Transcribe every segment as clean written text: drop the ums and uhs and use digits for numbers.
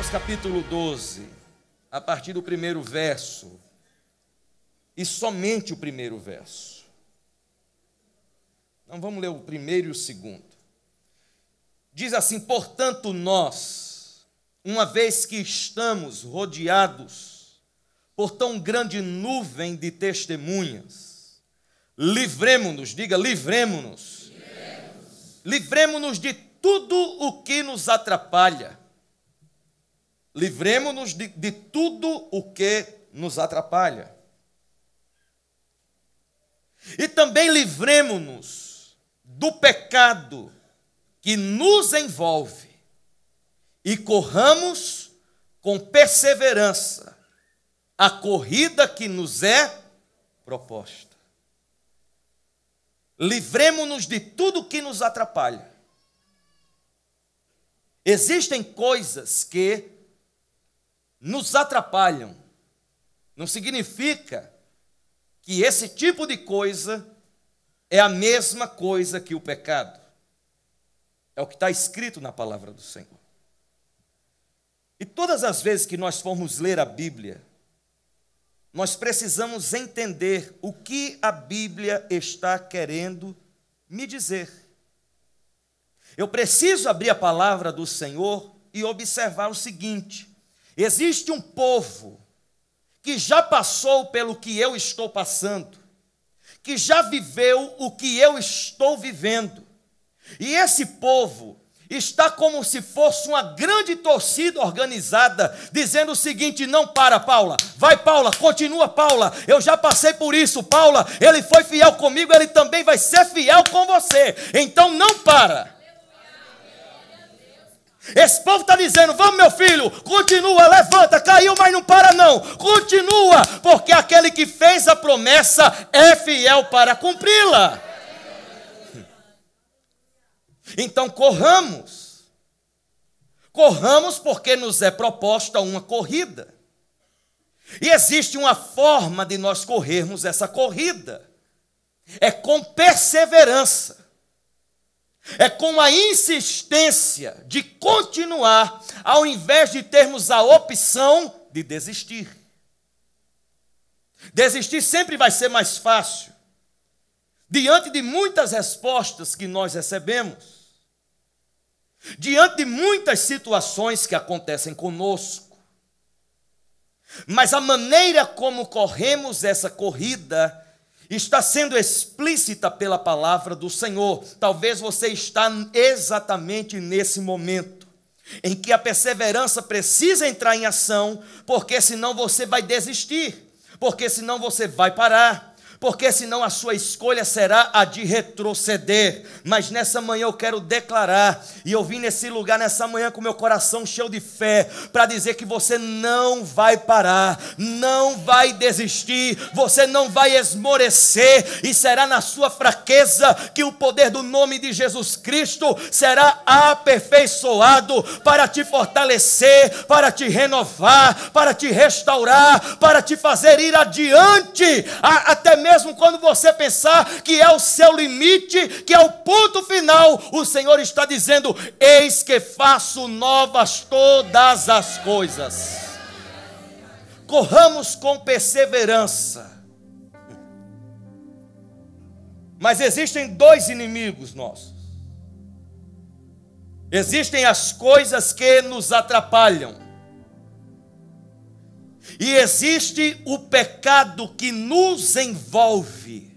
Romanos capítulo 12, a partir do primeiro verso, e somente o primeiro verso. Não vamos ler o primeiro e o segundo. Diz assim: portanto nós, uma vez que estamos rodeados por tão grande nuvem de testemunhas, livremo-nos, diga livremo-nos, livremo-nos de tudo o que nos atrapalha. Livremo-nos de tudo o que nos atrapalha. E também livremo-nos do pecado que nos envolve e corramos com perseverança a corrida que nos é proposta. Livremo-nos de tudo que nos atrapalha. Existem coisas que nos atrapalham. Não significa que esse tipo de coisa é a mesma coisa que o pecado. É o que está escrito na palavra do Senhor. E todas as vezes que nós formos ler a Bíblia, nós precisamos entender o que a Bíblia está querendo me dizer. Eu preciso abrir a palavra do Senhor e observar o seguinte: existe um povo que já passou pelo que eu estou passando, que já viveu o que eu estou vivendo. E esse povo está como se fosse uma grande torcida organizada, dizendo o seguinte: não para, Paula, vai, Paula, continua, Paula, eu já passei por isso, Paula, ele foi fiel comigo, ele também vai ser fiel com você, então não para. Esse povo está dizendo: vamos, meu filho, continua, levanta, caiu, mas não para não, continua, porque aquele que fez a promessa é fiel para cumpri-la. Então corramos porque nos é proposta uma corrida, e existe uma forma de nós corrermos essa corrida, é com perseverança. É com a insistência de continuar, ao invés de termos a opção de desistir. Desistir sempre vai ser mais fácil, diante de muitas respostas que nós recebemos, diante de muitas situações que acontecem conosco. Mas a maneira como corremos essa corrida está sendo explícita pela palavra do Senhor. Talvez você está exatamente nesse momento em que a perseverança precisa entrar em ação, porque senão você vai desistir, porque senão você vai parar, porque senão a sua escolha será a de retroceder. Mas nessa manhã eu quero declarar, e eu vim nesse lugar nessa manhã com meu coração cheio de fé, para dizer que você não vai parar, não vai desistir, você não vai esmorecer, e será na sua fraqueza que o poder do nome de Jesus Cristo será aperfeiçoado para te fortalecer, para te renovar, para te restaurar, para te fazer ir adiante, até mesmo quando você pensar que é o seu limite, que é o ponto final, o Senhor está dizendo: eis que faço novas todas as coisas. Corramos com perseverança. Mas existem dois inimigos nossos. Existem as coisas que nos atrapalham, e existe o pecado que nos envolve.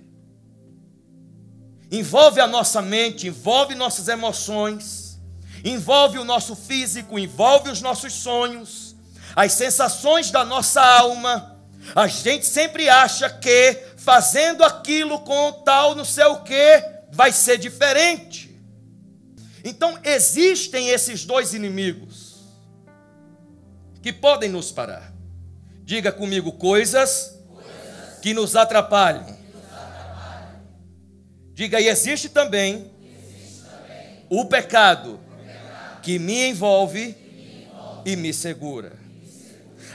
Envolve a nossa mente, envolve nossas emoções, envolve o nosso físico, envolve os nossos sonhos, as sensações da nossa alma. A gente sempre acha que fazendo aquilo com tal não sei o que vai ser diferente. Então existem esses dois inimigos que podem nos parar. Diga comigo: coisas que nos atrapalham. Diga: e existe também o pecado que me envolve e me segura.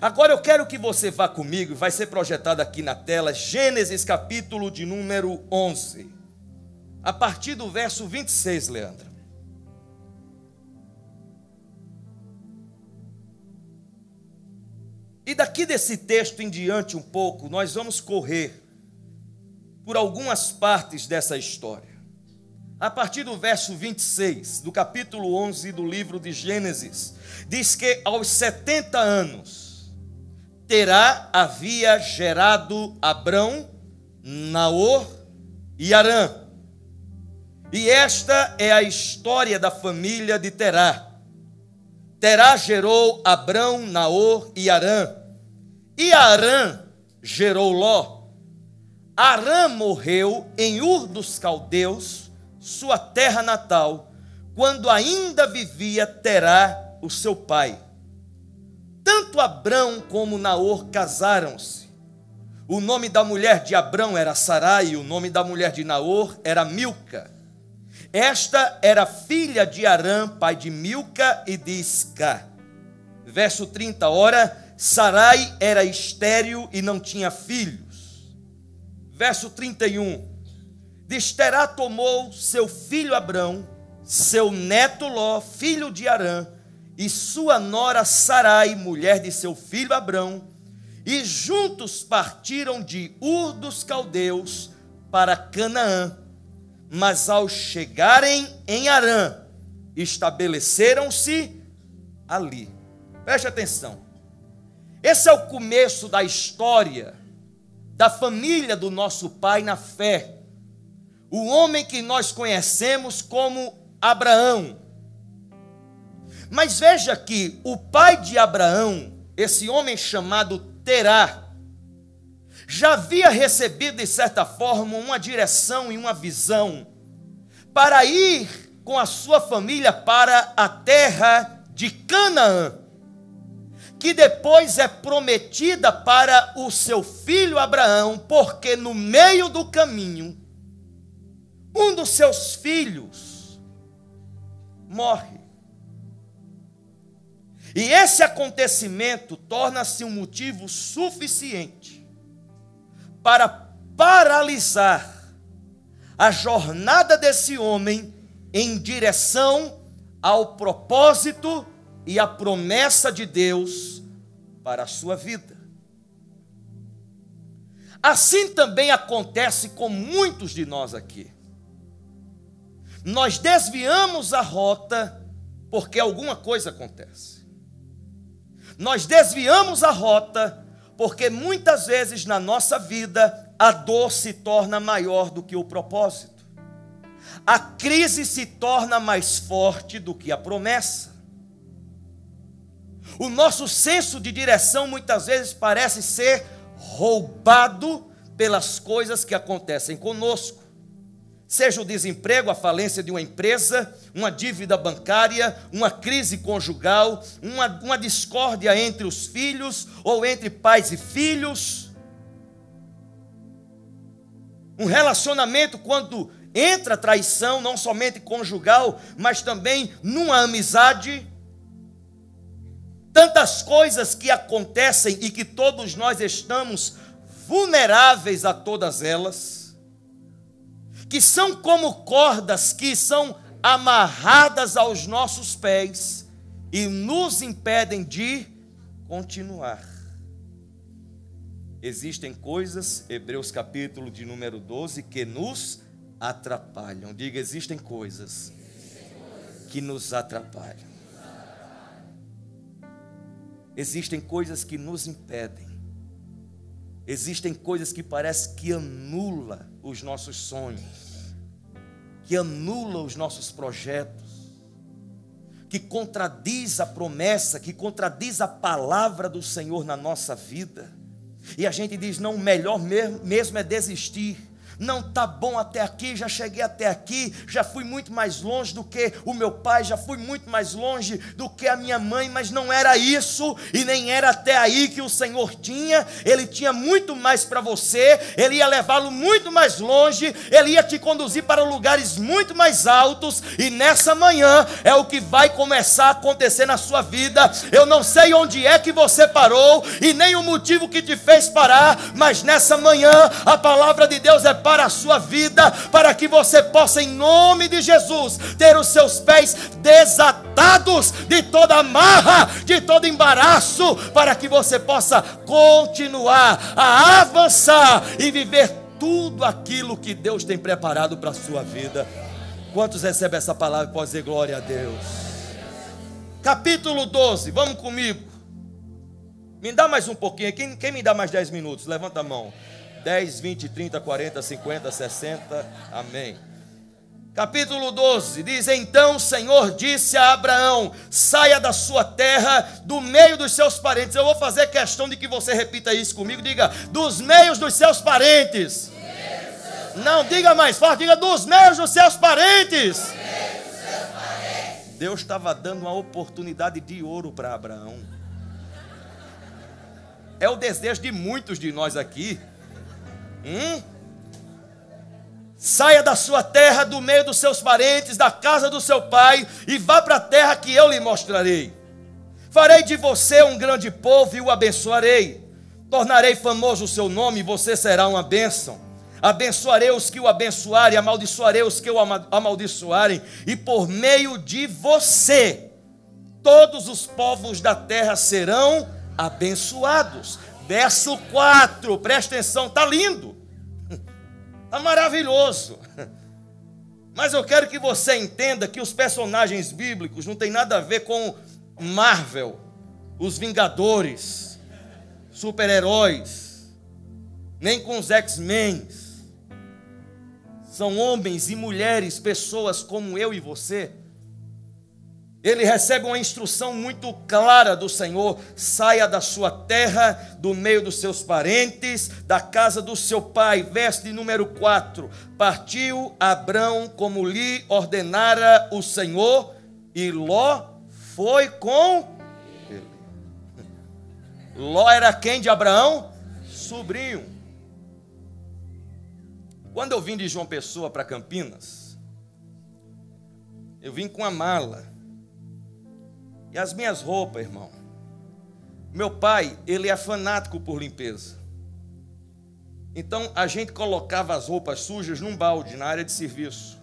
Agora eu quero que você vá comigo, vai ser projetado aqui na tela, Gênesis capítulo de número 11, a partir do verso 26, Leandro. daqui desse texto em diante um pouco, nós vamos correr por algumas partes dessa história. A partir do verso 26, do capítulo 11 do livro de Gênesis, diz que aos 70 anos, Terá havia gerado Abrão, Naor e Harã. E esta é a história da família de Terá. Terá gerou Abrão, Naor e Harã. E Harã gerou Ló. Harã morreu em Ur dos Caldeus, sua terra natal, quando ainda vivia Terá, o seu pai. Tanto Abrão como Naor casaram-se. O nome da mulher de Abrão era Sarai, e o nome da mulher de Naor era Milca. Esta era filha de Harã, pai de Milca e de Isca. Verso 30, ora, Sarai era estéril e não tinha filhos. Verso 31, Terá tomou seu filho Abrão, seu neto Ló, filho de Harã, e sua nora Sarai, mulher de seu filho Abrão, e juntos partiram de Ur dos Caldeus para Canaã. Mas ao chegarem em Harã, estabeleceram-se ali. Preste atenção. Esse é o começo da história da família do nosso pai na fé. O homem que nós conhecemos como Abraão. Mas veja que o pai de Abraão, esse homem chamado Terá, já havia recebido de certa forma uma direção e uma visão para ir com a sua família para a terra de Canaã, que depois é prometida para o seu filho Abraão, porque no meio do caminho, um dos seus filhos morre. E esse acontecimento torna-se um motivo suficiente para paralisar a jornada desse homem em direção ao propósito e à promessa de Deus para a sua vida. Assim também acontece com muitos de nós aqui. Nós desviamos a rota porque alguma coisa acontece. Nós desviamos a rota porque muitas vezes na nossa vida a dor se torna maior do que o propósito. A crise se torna mais forte do que a promessa. O nosso senso de direção muitas vezes parece ser roubado pelas coisas que acontecem conosco. Seja o desemprego, a falência de uma empresa, uma dívida bancária, uma crise conjugal, uma discórdia entre os filhos ou entre pais e filhos. Um relacionamento quando entra traição, não somente conjugal, mas também numa amizade. Tantas coisas que acontecem e que todos nós estamos vulneráveis a todas elas, que são como cordas que são amarradas aos nossos pés e nos impedem de continuar. Existem coisas, Hebreus capítulo de número 12, que nos atrapalham. Diga, existem coisas que nos atrapalham. Existem coisas que nos impedem. Existem coisas que parece que anula os nossos sonhos, que anula os nossos projetos, que contradiz a promessa, que contradiz a palavra do Senhor na nossa vida. E a gente diz, não, o melhor mesmo é desistir. Não, tá bom até aqui, já cheguei até aqui, já fui muito mais longe do que o meu pai, já fui muito mais longe do que a minha mãe, mas não era isso, e nem era até aí que o Senhor tinha. Ele tinha muito mais para você, Ele ia levá-lo muito mais longe, Ele ia te conduzir para lugares muito mais altos, e nessa manhã é o que vai começar a acontecer na sua vida. Eu não sei onde é que você parou, e nem o motivo que te fez parar, mas nessa manhã a palavra de Deus é para a sua vida, para que você possa, em nome de Jesus, ter os seus pés desatados de toda amarra, de todo embaraço, para que você possa continuar a avançar e viver tudo aquilo que Deus tem preparado para a sua vida. Quantos recebem essa palavra? Pode dizer glória a Deus. Capítulo 12, vamos comigo. Me dá mais um pouquinho. Quem me dá mais 10 minutos? Levanta a mão. 10, 20, 30, 40, 50, 60. Amém. Capítulo 12 diz: então o Senhor disse a Abraão: saia da sua terra, do meio dos seus parentes. Eu vou fazer questão de que você repita isso comigo. Diga: dos meios dos seus parentes. Não, diga mais forte. Diga: dos meios dos seus parentes. Deus estava dando uma oportunidade de ouro para Abraão. É o desejo de muitos de nós aqui. Saia da sua terra, do meio dos seus parentes, da casa do seu pai, e vá para a terra que eu lhe mostrarei. Farei de você um grande povo e o abençoarei. Tornarei famoso o seu nome e você será uma bênção. Abençoarei os que o abençoarem, amaldiçoarei os que o amaldiçoarem, e por meio de você, todos os povos da terra serão abençoados. Verso 4, presta atenção, está lindo. Está maravilhoso. Mas eu quero que você entenda que os personagens bíblicos não tem nada a ver com Marvel, os Vingadores, super-heróis, nem com os X-Men. São homens e mulheres, pessoas como eu e você. Ele recebe uma instrução muito clara do Senhor: saia da sua terra, do meio dos seus parentes, da casa do seu pai. Verso de número 4: partiu Abrão como lhe ordenara o Senhor, e Ló foi com ele. Ló era quem de Abraão? Sobrinho. Quando eu vim de João Pessoa para Campinas, eu vim com a mala. E as minhas roupas, irmão. Meu pai, ele é fanático por limpeza. Então, a gente colocava as roupas sujas num balde, na área de serviço.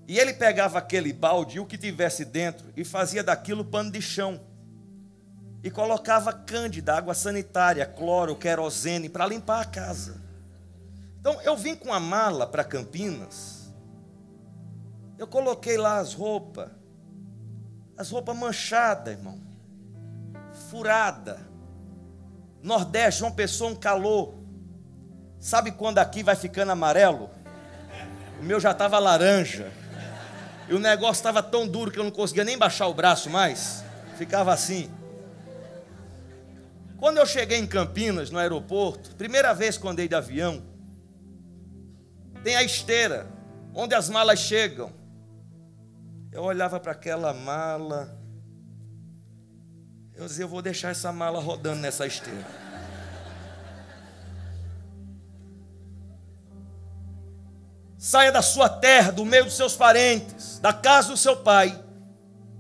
E ele pegava aquele balde e o que tivesse dentro e fazia daquilo pano de chão. E colocava cândida, água sanitária, cloro, querosene, para limpar a casa. Então, eu vim com a mala para Campinas. Eu coloquei lá as roupas manchadas, irmão, furada. Nordeste, João Pessoa, um calor. Sabe quando aqui vai ficando amarelo? O meu já estava laranja. E o negócio estava tão duro que eu não conseguia nem baixar o braço mais. Ficava assim. Quando eu cheguei em Campinas, no aeroporto, primeira vez que andei de avião, tem a esteira, onde as malas chegam. Eu olhava para aquela mala, eu dizia: eu vou deixar essa mala rodando nessa esteira. Saia da sua terra, do meio dos seus parentes, da casa do seu pai,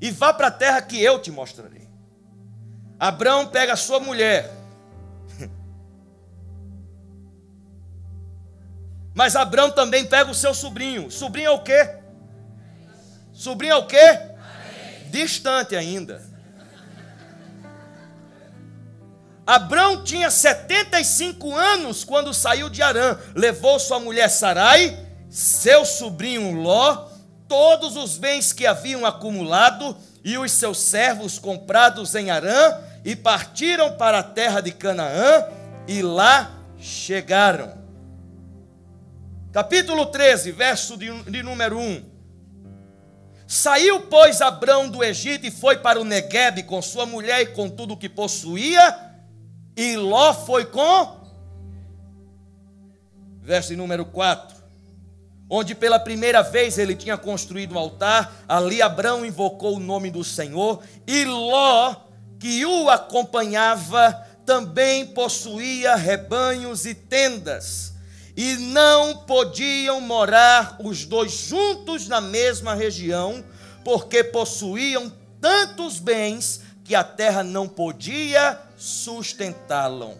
e vá para a terra que eu te mostrarei. Abrão pega a sua mulher. Mas Abrão também pega o seu sobrinho. Sobrinho é o quê? Sobrinho é o quê? Distante ainda. Abrão tinha 75 anos quando saiu de Harã. Levou sua mulher Sarai, seu sobrinho Ló, todos os bens que haviam acumulado e os seus servos comprados em Harã, e partiram para a terra de Canaã, e lá chegaram. Capítulo 13, verso de número 1. Saiu, pois, Abrão do Egito e foi para o Neguebe com sua mulher e com tudo o que possuía, e Ló foi com... Verso de número 4. Onde pela primeira vez ele tinha construído um altar, ali Abrão invocou o nome do Senhor, e Ló, que o acompanhava, também possuía rebanhos e tendas, e não podiam morar os dois juntos na mesma região, porque possuíam tantos bens que a terra não podia sustentá-los.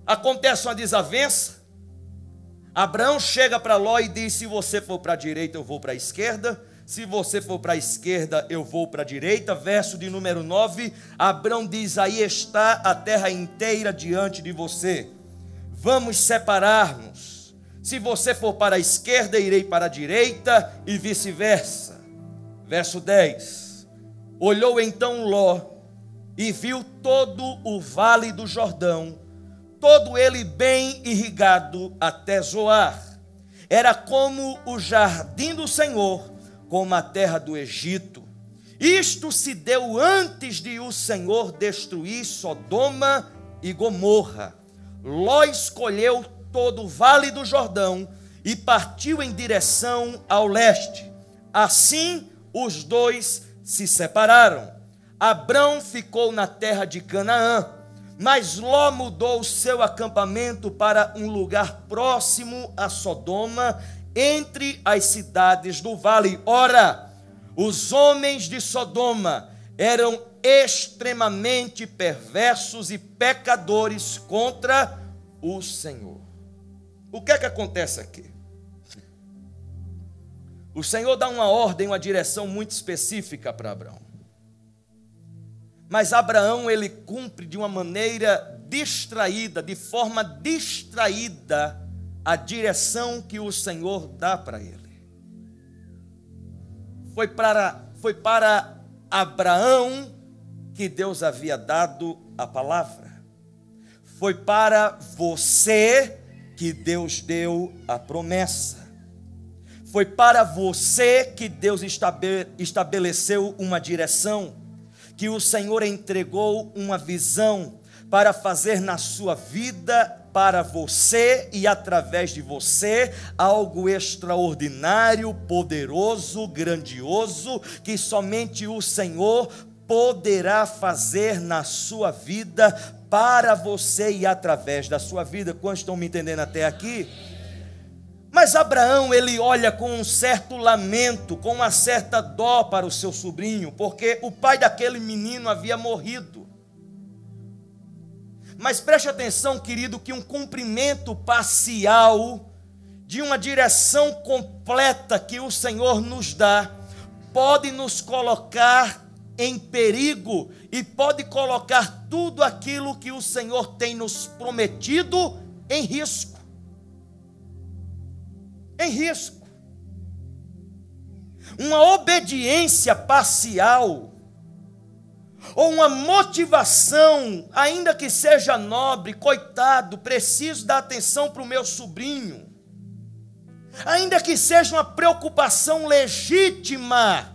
Acontece uma desavença. Abraão chega para Ló e diz: se você for para a direita, eu vou para a esquerda. Se você for para a esquerda, eu vou para a direita. Verso de número 9, Abraão diz: aí está a terra inteira diante de você. Vamos separar-nos. Se você for para a esquerda, irei para a direita, e vice-versa. Verso 10. Olhou então Ló e viu todo o vale do Jordão, todo ele bem irrigado até Zoar. Era como o jardim do Senhor, como a terra do Egito. Isto se deu antes de o Senhor destruir Sodoma e Gomorra. Ló escolheu todo o vale do Jordão e partiu em direção ao leste. Assim os dois se separaram. Abrão ficou na terra de Canaã, mas Ló mudou seu acampamento para um lugar próximo a Sodoma, entre as cidades do vale. Ora, os homens de Sodoma eram extremamente perversos e pecadores contra o Senhor. O que é que acontece aqui? O Senhor dá uma ordem, uma direção muito específica para Abraão. Mas Abraão, ele cumpre de uma maneira distraída, de forma distraída, a direção que o Senhor dá para ele. Foi para Abraão que Deus havia dado a palavra. Foi para você que Deus deu a promessa. Foi para você que Deus estabeleceu uma direção, que o Senhor entregou uma visão para fazer na sua vida, para você e através de você, algo extraordinário, poderoso, grandioso, que somente o Senhor poderá fazer na sua vida, para você e através da sua vida. Quantos estão me entendendo até aqui? Mas Abraão, ele olha com um certo lamento, com uma certa dó para o seu sobrinho, porque o pai daquele menino havia morrido. Mas preste atenção, querido, que um cumprimento parcial de uma direção completa que o Senhor nos dá, pode nos colocar em perigo e pode colocar tudo aquilo que o Senhor tem nos prometido em risco. Em risco. Uma obediência parcial, ou uma motivação, ainda que seja nobre, coitado, preciso dar atenção para o meu sobrinho, ainda que seja uma preocupação legítima,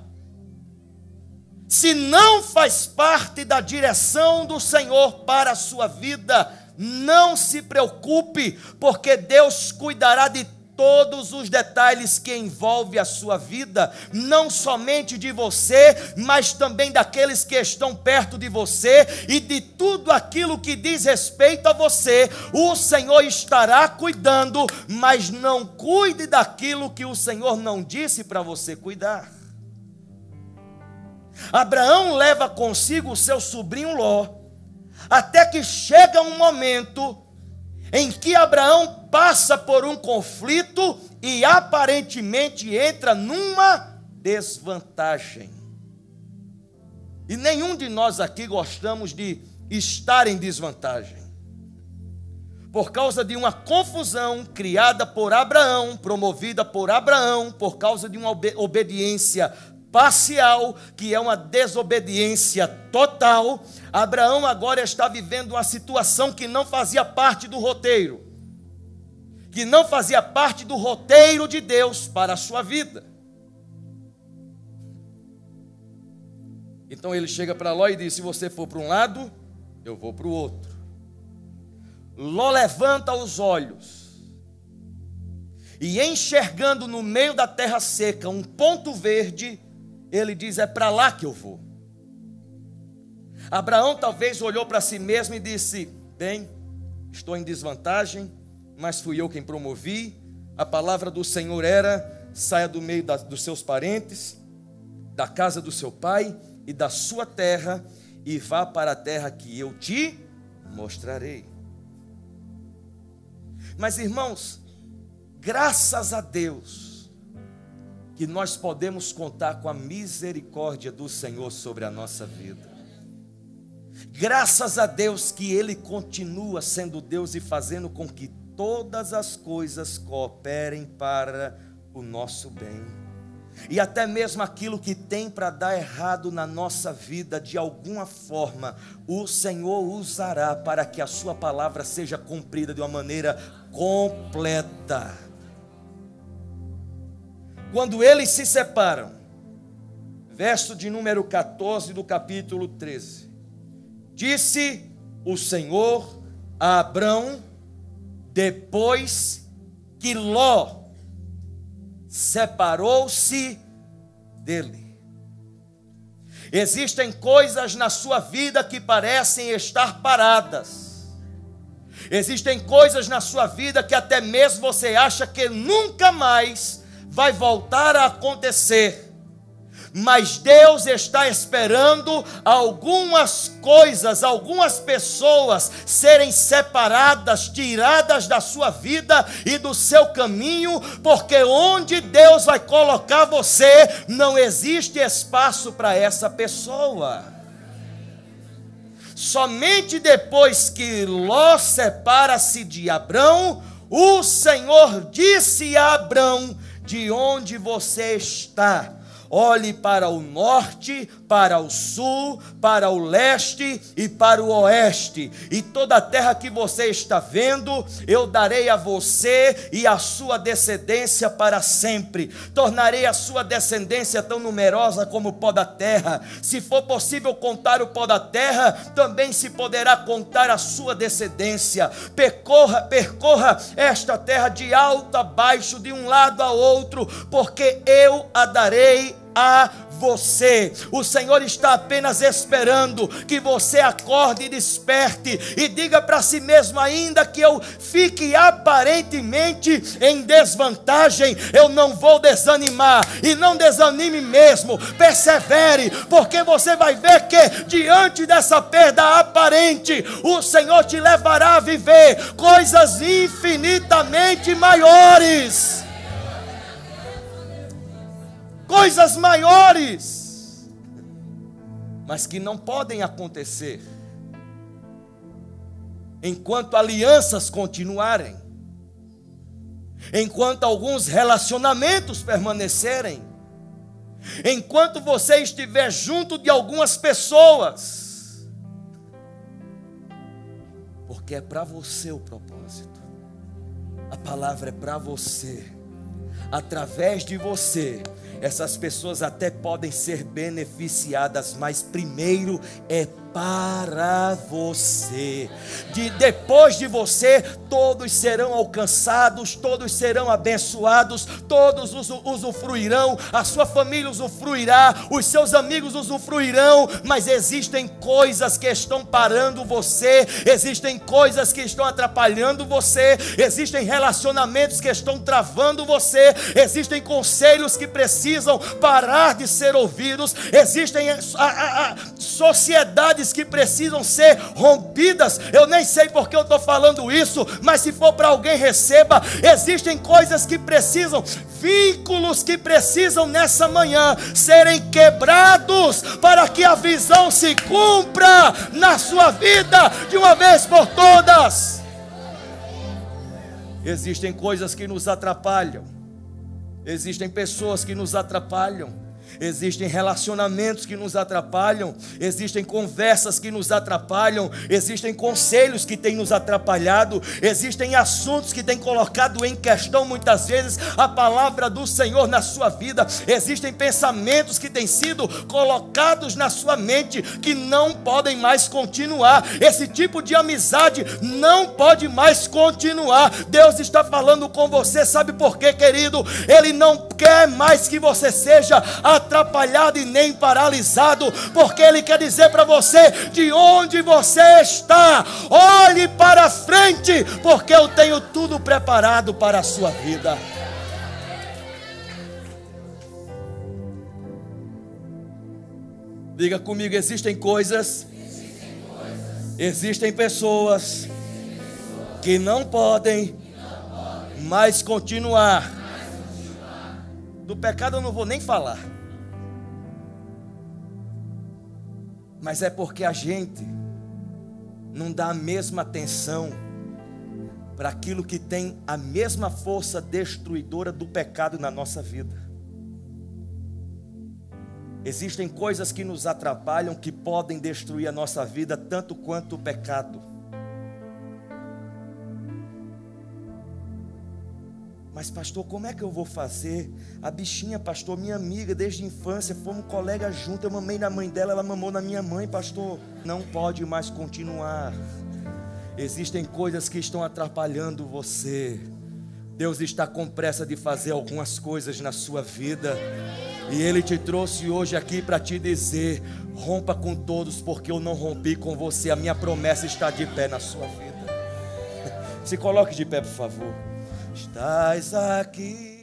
se não faz parte da direção do Senhor para a sua vida, não se preocupe, porque Deus cuidará de todos os detalhes que envolvem a sua vida, não somente de você, mas também daqueles que estão perto de você, e de tudo aquilo que diz respeito a você, o Senhor estará cuidando, mas não cuide daquilo que o Senhor não disse para você cuidar. Abraão leva consigo o seu sobrinho Ló, até que chega um momento em que Abraão passa por um conflito e aparentemente entra numa desvantagem. E nenhum de nós aqui gostamos de estar em desvantagem. Por causa de uma confusão criada por Abraão, promovida por Abraão, por causa de uma obediência parcial, que é uma desobediência total, Abraão agora está vivendo uma situação que não fazia parte do roteiro, que não fazia parte do roteiro de Deus para a sua vida. Então ele chega para Ló e diz: se você for para um lado, eu vou para o outro. Ló levanta os olhos e, enxergando no meio da terra seca um ponto verde, ele diz: é para lá que eu vou. Abraão talvez olhou para si mesmo e disse: bem, estou em desvantagem, mas fui eu quem promovi. A palavra do Senhor era: saia do meio dos seus parentes, da casa do seu pai e da sua terra, e vá para a terra que eu te mostrarei. Mas, irmãos, graças a Deus que nós podemos contar com a misericórdia do Senhor sobre a nossa vida. Graças a Deus que Ele continua sendo Deus e fazendo com que todas as coisas cooperem para o nosso bem. E até mesmo aquilo que tem para dar errado na nossa vida, de alguma forma, o Senhor usará para que a sua palavra seja cumprida de uma maneira completa. Quando eles se separam, verso de número 14 do capítulo 13, disse o Senhor a Abrão, depois que Ló separou-se dele. Existem coisas na sua vida que parecem estar paradas. Existem coisas na sua vida que até mesmo você acha que nunca mais vai voltar a acontecer. Mas Deus está esperando algumas coisas, algumas pessoas serem separadas, tiradas da sua vida e do seu caminho, porque onde Deus vai colocar você, não existe espaço para essa pessoa. Somente depois que Ló separa-se de Abrão, o Senhor disse a Abrão: de onde você está? Olhe para o norte, para o sul, para o leste e para o oeste, e toda a terra que você está vendo, eu darei a você e a sua descendência para sempre. Tornarei a sua descendência tão numerosa como o pó da terra. Se for possível contar o pó da terra, também se poderá contar a sua descendência. Percorra esta terra de alto a baixo, de um lado a outro, porque eu a darei a você. O Senhor está apenas esperando que você acorde e desperte e diga para si mesmo: ainda que eu fique aparentemente em desvantagem, eu não vou desanimar. E não desanime mesmo, persevere, porque você vai ver que diante dessa perda aparente, o Senhor te levará a viver coisas infinitamente maiores. Coisas maiores, mas que não podem acontecer enquanto alianças continuarem, enquanto alguns relacionamentos permanecerem, enquanto você estiver junto de algumas pessoas, porque é para você o propósito, a palavra é para você, através de você. Essas pessoas até podem ser beneficiadas, mas primeiro é para você. Depois de você, todos serão alcançados, todos serão abençoados, todos usufruirão, a sua família usufruirá, os seus amigos usufruirão, mas existem coisas que estão parando você, existem coisas que estão atrapalhando você, existem relacionamentos que estão travando você, existem conselhos que precisam parar de ser ouvidos, existem sociedades que precisam ser rompidas. Eu nem sei porque eu estou falando isso, mas se for para alguém, receba. Existem coisas que precisam, vínculos que precisam nessa manhã serem quebrados para que a visão se cumpra na sua vida de uma vez por todas. Existem coisas que nos atrapalham, existem pessoas que nos atrapalham, existem relacionamentos que nos atrapalham, existem conversas que nos atrapalham, existem conselhos que têm nos atrapalhado, existem assuntos que têm colocado em questão muitas vezes a palavra do Senhor na sua vida, existem pensamentos que têm sido colocados na sua mente que não podem mais continuar. Esse tipo de amizade não pode mais continuar. Deus está falando com você, sabe por quê, querido? Ele não quer mais que você seja atrapalhado e nem paralisado, porque Ele quer dizer para você: de onde você está, olhe para frente, porque eu tenho tudo preparado para a sua vida. Diga comigo: existem coisas, existem pessoas que não podem Mas continuar. Do pecado eu não vou nem falar. Mas é porque a gente não dá a mesma atenção para aquilo que tem a mesma força destruidora do pecado na nossa vida. Existem coisas que nos atrapalham, que podem destruir a nossa vida tanto quanto o pecado. Mas pastor, como é que eu vou fazer? A bichinha, pastor, minha amiga desde a infância, fomos colegas juntos, eu mamei na mãe dela, ela mamou na minha mãe, pastor. Não pode mais continuar. Existem coisas que estão atrapalhando você. Deus está com pressa de fazer algumas coisas na sua vida. E Ele te trouxe hoje aqui para te dizer: rompa com todos, porque eu não rompi com você. A minha promessa está de pé na sua vida. Se coloque de pé, por favor. Estás aqui.